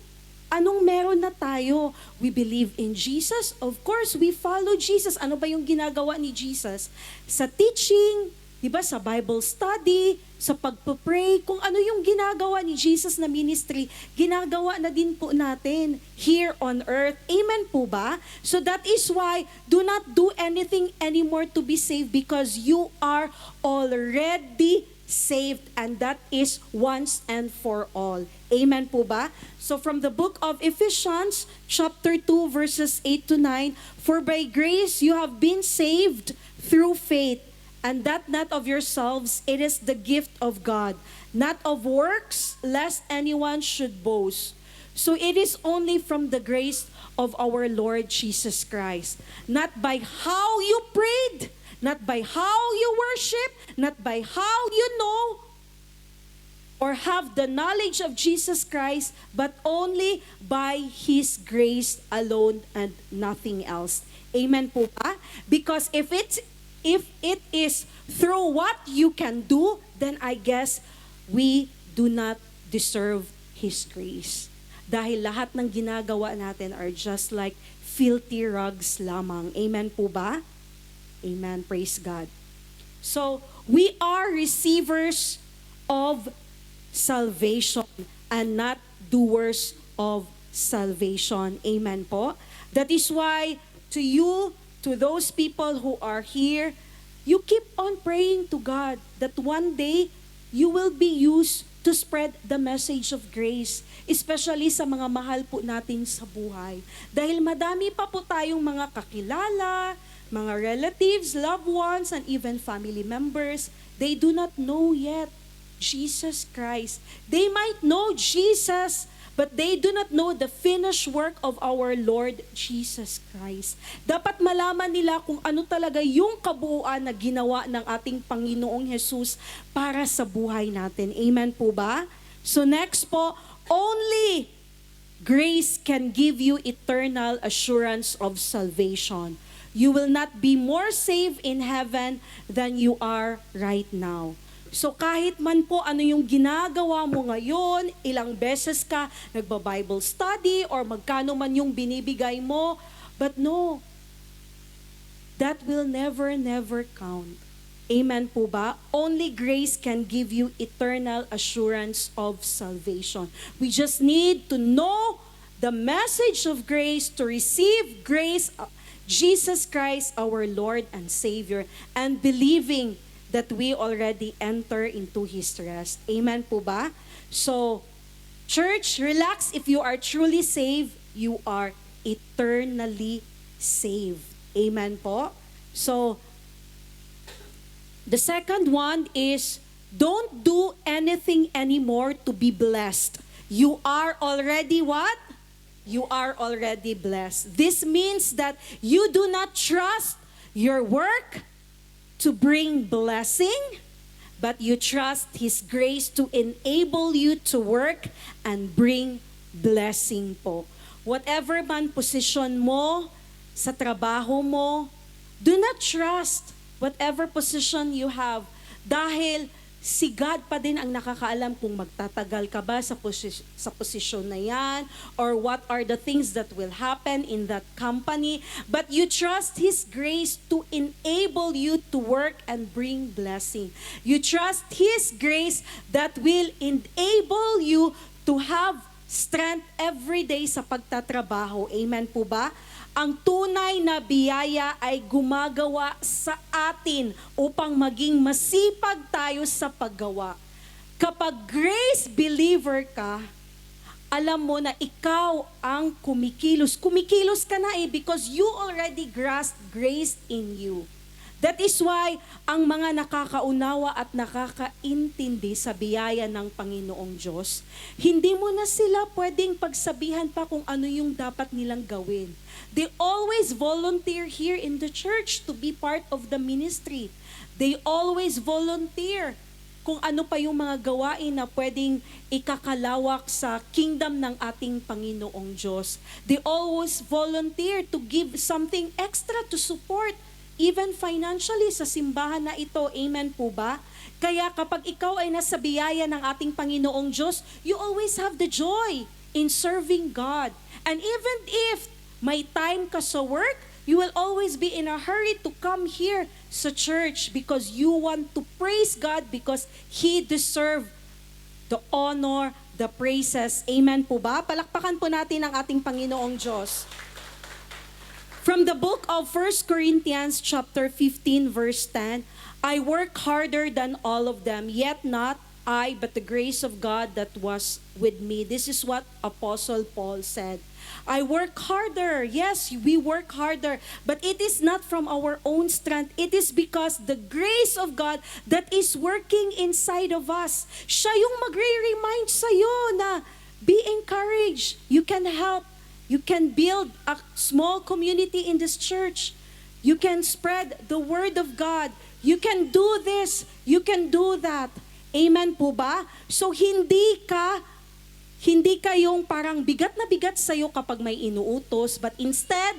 anong meron na tayo. We believe in Jesus. Of course, we follow Jesus. Ano ba yung ginagawa ni Jesus? Sa teaching, di ba, sa Bible study, sa pagpapray, kung ano yung ginagawa ni Jesus na ministry, ginagawa na din po natin here on earth. Amen po ba? So that is why, do not do anything anymore to be saved because you are already saved, and that is once and for all. Amen po ba? So from the book of Ephesians, chapter 2, verses 8 to 9, for by grace you have been saved through faith, and that not of yourselves, it is the gift of God, not of works, lest anyone should boast. So it is only from the grace of our Lord Jesus Christ, not by how you prayed, not by how you worship, not by how you know or have the knowledge of Jesus Christ, but only by His grace alone and nothing else. Amen po ba? Because if it is through what you can do, then I guess we do not deserve His grace. Dahil lahat ng ginagawa natin are just like filthy rags lamang. Amen po ba? Amen. Praise God. So, we are receivers of salvation and not doers of salvation. Amen po. That is why to you, to those people who are here, you keep on praying to God that one day you will be used to spread the message of grace, especially sa mga mahal po natin sa buhay. Dahil madami pa po tayong mga kakilala, mga relatives, loved ones, and even family members, they do not know yet Jesus Christ. They might know Jesus, but they do not know the finished work of our Lord Jesus Christ. Dapat malaman nila kung ano talaga yung kabuuan na ginawa ng ating Panginoong Jesus para sa buhay natin. Amen po ba? So next po, only grace can give you eternal assurance of salvation. You will not be more safe in heaven than you are right now. So kahit man po ano yung ginagawa mo ngayon, ilang beses ka nagba-Bible study or magkano man yung binibigay mo, but no, that will never count. Amen po ba? Only grace can give you eternal assurance of salvation. We just need to know the message of grace, to receive grace, Jesus Christ, our Lord and Savior, and believing that we already enter into His rest. Amen po ba? So, church, relax. If you are truly saved, you are eternally saved. Amen po? So, the second one is, don't do anything anymore to be blessed. You are already what? You are already blessed. This means that you do not trust your work to bring blessing, but you trust His grace to enable you to work and bring blessing po. Whatever man position mo sa trabaho mo, do not trust whatever position you have, dahil si God pa din ang nakakaalam kung magtatagal ka ba sa posisyon na yan, or what are the things that will happen in that company. But you trust His grace to enable you to work and bring blessing. You trust His grace that will enable you to have strength every day sa pagtatrabaho. Amen po ba? Ang tunay na biyaya ay gumagawa sa atin upang maging masipag tayo sa paggawa. Kapag grace believer ka, alam mo na ikaw ang kumikilos. Kumikilos ka na because you already grasped grace in you. That is why ang mga nakakaunawa at nakakaintindi sa biyaya ng Panginoong Diyos, hindi mo na sila pwedeng pagsabihan pa kung ano yung dapat nilang gawin. They always volunteer here in the church to be part of the ministry. They always volunteer kung ano pa yung mga gawain na pwedeng ikakalawak sa kingdom ng ating Panginoong Diyos. They always volunteer to give something extra to support even financially sa simbahan na ito. Amen po ba? Kaya kapag ikaw ay nasa biyaya ng ating Panginoong Diyos, you always have the joy in serving God. And even if may time ka sa work, you will always be in a hurry to come here sa church because you want to praise God because He deserves the honor, the praises. Amen po ba? Palakpakan po natin ang ating Panginoong Diyos. From the book of 1 Corinthians chapter 15 verse 10, I work harder than all of them, yet not I, but the grace of God that was with me. This is what Apostle Paul said. I work harder. Yes, we work harder. But it is not from our own strength. It is because the grace of God that is working inside of us. Siya yung magre-remind sa'yo na be encouraged. You can help. You can build a small community in this church. You can spread the word of God. You can do this. You can do that. Amen po ba? So hindi ka yung parang bigat na bigat sa'yo kapag may inuutos, but instead,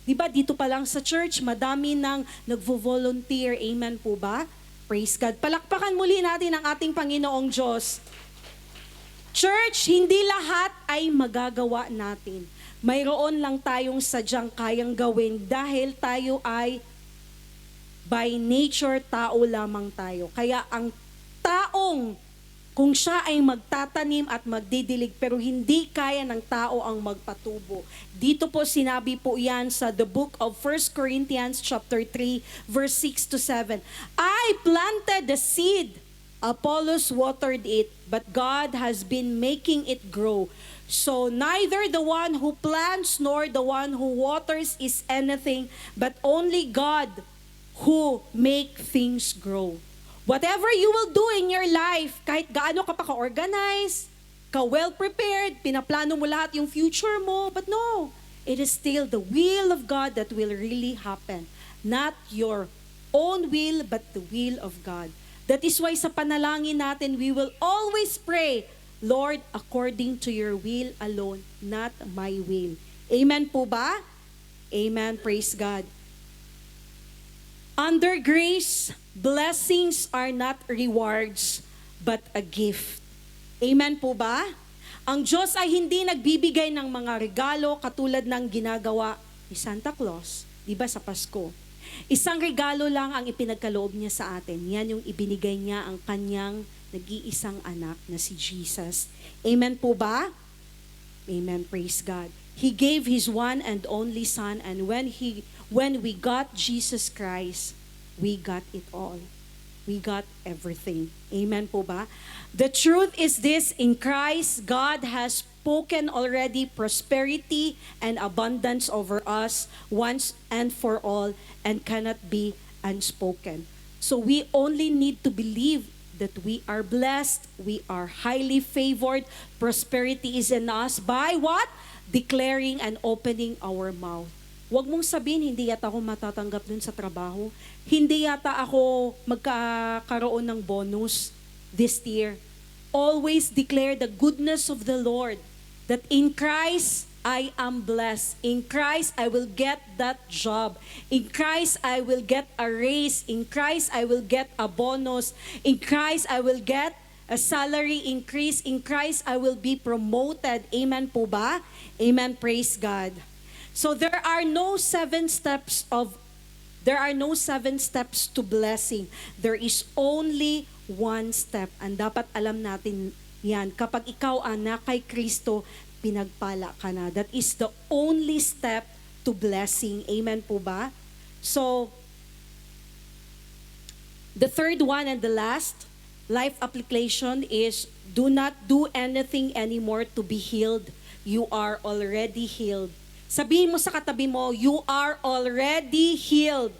di ba dito pa lang sa church, madami nang nagvo-volunteer. Amen po ba? Praise God. Palakpakan muli natin ang ating Panginoong Diyos. Church, hindi lahat ay magagawa natin. Mayroon lang tayong sadyang kayang gawin dahil tayo ay by nature tao lamang tayo. Kaya ang taong kung siya ay magtatanim at magdidilig pero hindi kaya ng tao ang magpatubo. Dito po sinabi po yan sa the book of 1 Corinthians chapter 3 verse 6 to 7. I planted the seed, Apollos watered it, but God has been making it grow. So neither the one who plants nor the one who waters is anything, but only God who make things grow. Whatever you will do in your life, kahit gaano ka pa ka-organize, ka-well-prepared, pinaplano mo lahat yung future mo, but no, it is still the will of God that will really happen. Not your own will, but the will of God. That is why sa panalangin natin, we will always pray, Lord, according to your will alone, not my will. Amen po ba? Amen. Praise God. Under grace, blessings are not rewards, but a gift. Amen po ba? Ang Diyos ay hindi nagbibigay ng mga regalo katulad ng ginagawa ni Santa Claus, di ba sa Pasko? Isang regalo lang ang ipinagkaloob niya sa atin. Yan yung ibinigay niya ang kanyang nag-iisang anak na si Jesus. Amen po ba? Amen. Praise God. He gave His one and only Son, and when we got Jesus Christ, we got it all. We got everything. Amen po ba? The truth is this, in Christ, God has spoken already prosperity and abundance over us once and for all and cannot be unspoken. So we only need to believe that we are blessed, we are highly favored, prosperity is in us by what? Declaring and opening our mouth. Huwag mong sabihin, hindi yata ako matatanggap dun sa trabaho. Hindi yata ako magkakaroon ng bonus this year. Always declare the goodness of the Lord, that in Christ, I am blessed. In Christ, I will get that job. In Christ, I will get a raise. In Christ, I will get a bonus. In Christ, I will get a salary increase. In Christ, I will be promoted. Amen po ba? Amen. Praise God. So there are no seven steps to blessing. There is only one step. And dapat alam natin yan. Kapag ikaw anak kay Kristo, pinagpala ka na. That is the only step to blessing. Amen po ba? So, the third one and the last life application is, do not do anything anymore to be healed. You are already healed. Sabihin mo sa katabi mo, you are already healed.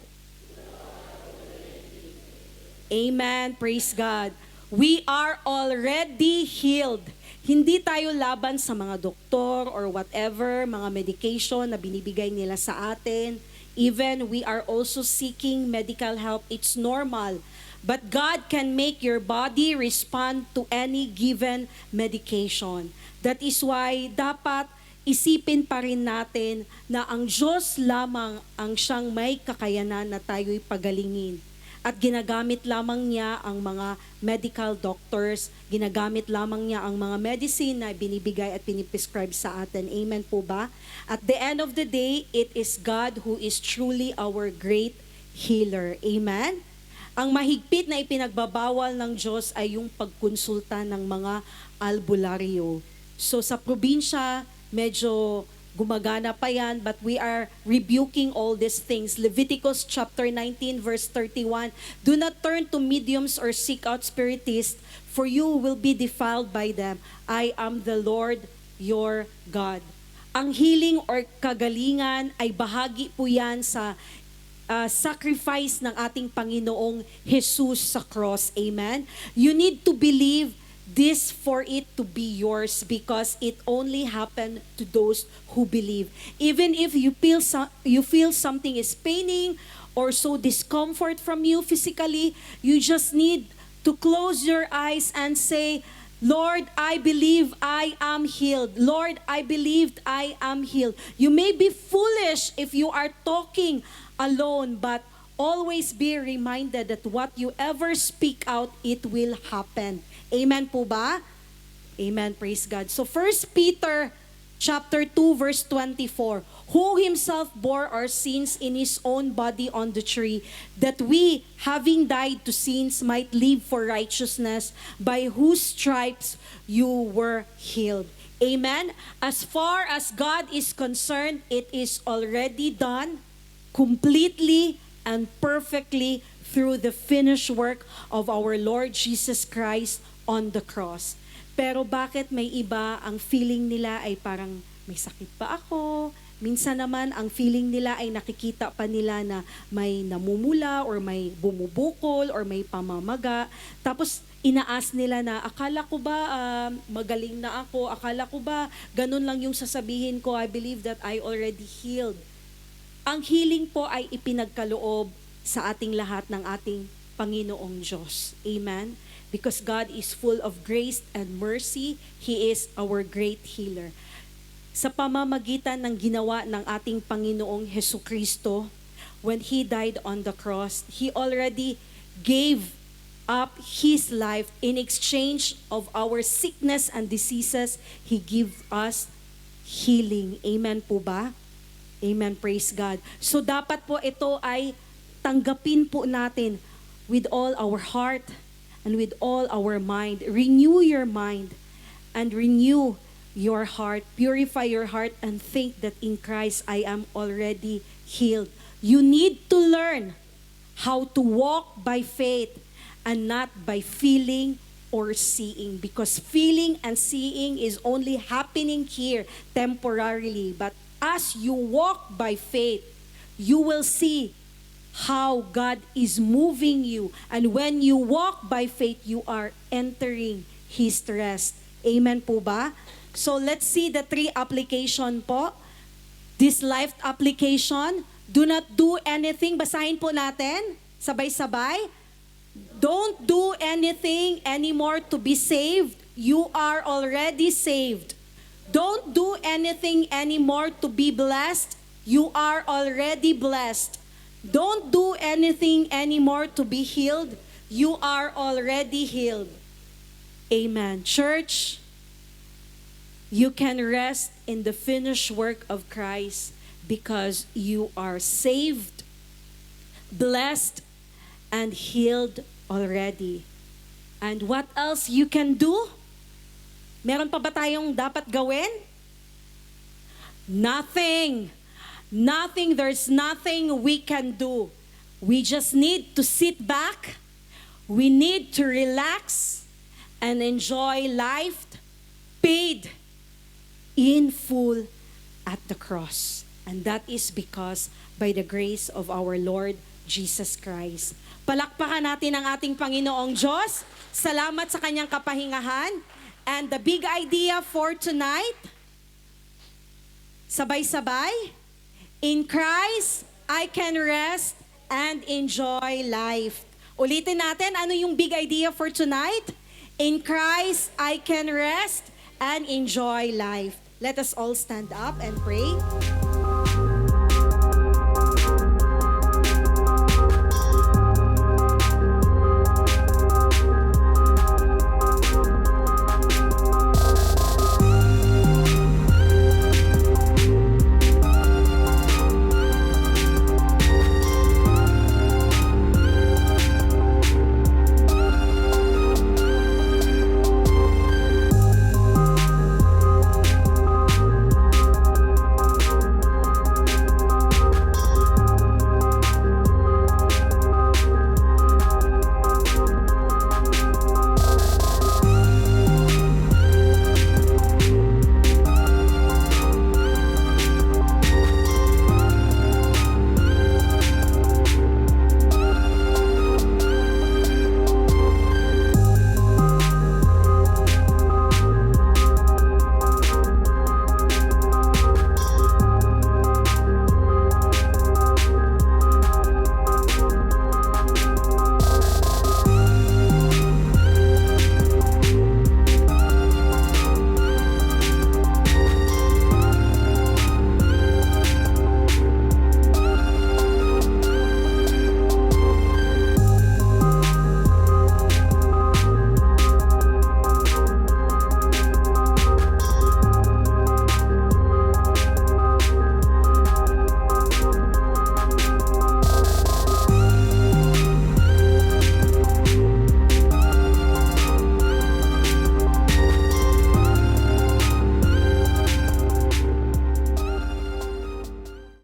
Amen. Praise God. We are already healed. Hindi tayo laban sa mga doktor or whatever, mga medication na binibigay nila sa atin. Even we are also seeking medical help. It's normal. But God can make your body respond to any given medication. That is why dapat isipin pa rin natin na ang Diyos lamang ang siyang may kakayanan na tayo'y pagalingin. At ginagamit lamang niya ang mga medical doctors, ginagamit lamang niya ang mga medicine na binibigay at piniprescribe sa atin. Amen po ba? At the end of the day, it is God who is truly our great healer. Amen? Ang mahigpit na ipinagbabawal ng Diyos ay yung pagkonsulta ng mga albularyo. So sa probinsya, medyo gumagana pa yan, but we are rebuking all these things. Leviticus chapter 19 verse 31, do not turn to mediums or seek out spiritists, for you will be defiled by them. I am the Lord your God. Ang healing or kagalingan ay bahagi po yan sa sacrifice ng ating Panginoong Jesus sa cross. Amen? You need to believe this for it to be yours, because it only happened to those who believe. Even if you feel something is paining or so discomfort from you physically, you just need to close your eyes and say, Lord, I believe I am healed. Lord, I believed I am healed. You may be foolish if you are talking alone, but always be reminded that what you ever speak out, it will happen. Amen po ba? Amen, praise God. So 1 Peter chapter 2 verse 24, who himself bore our sins in his own body on the tree, that we, having died to sins, might live for righteousness, by whose stripes you were healed. Amen? As far as God is concerned, it is already done completely and perfectly through the finished work of our Lord Jesus Christ on the cross. Pero bakit may iba ang feeling nila ay parang may sakit pa ako? Minsan naman ang feeling nila ay nakikita pa nila na may namumula or may bumubukol or may pamamaga. Tapos inaas nila na akala ko ba magaling na ako? Akala ko ba ganun lang yung sasabihin ko? I believe that I already healed. Ang healing po ay ipinagkaloob sa ating lahat ng ating Panginoong Diyos. Amen? Because God is full of grace and mercy, He is our great healer. Sa pamamagitan ng ginawa ng ating Panginoong Hesukristo, when He died on the cross, He already gave up His life in exchange of our sickness and diseases. He gave us healing. Amen po ba? Amen, praise God. So dapat po ito ay tanggapin po natin with all our heart and with all our mind. Renew your mind and renew your heart. Purify your heart and think that in Christ I am already healed. You need to learn how to walk by faith and not by feeling or seeing, because feeling and seeing is only happening here temporarily. But as you walk by faith, you will see how God is moving you. And when you walk by faith, you are entering His rest. Amen po ba? So let's see the 3 application po. This life application, do not do anything. Basahin po natin, sabay-sabay. Don't do anything anymore to be saved. You are already saved. Don't do anything anymore to be blessed. You are already blessed. Don't do anything anymore to be healed. You are already healed. Amen. Church, you can rest in the finished work of Christ because you are saved, blessed, and healed already. And what else you can do? Meron pa ba tayong dapat gawin? Nothing. Nothing. There's nothing we can do. We just need to sit back. We need to relax and enjoy life paid in full at the cross. And that is because by the grace of our Lord Jesus Christ. Palakpakan natin ang ating Panginoong Diyos. Salamat sa kanyang kapahingahan. And the big idea for tonight, sabay-sabay, in Christ, I can rest and enjoy life. Ulitin natin, ano yung big idea for tonight? In Christ, I can rest and enjoy life. Let us all stand up and pray.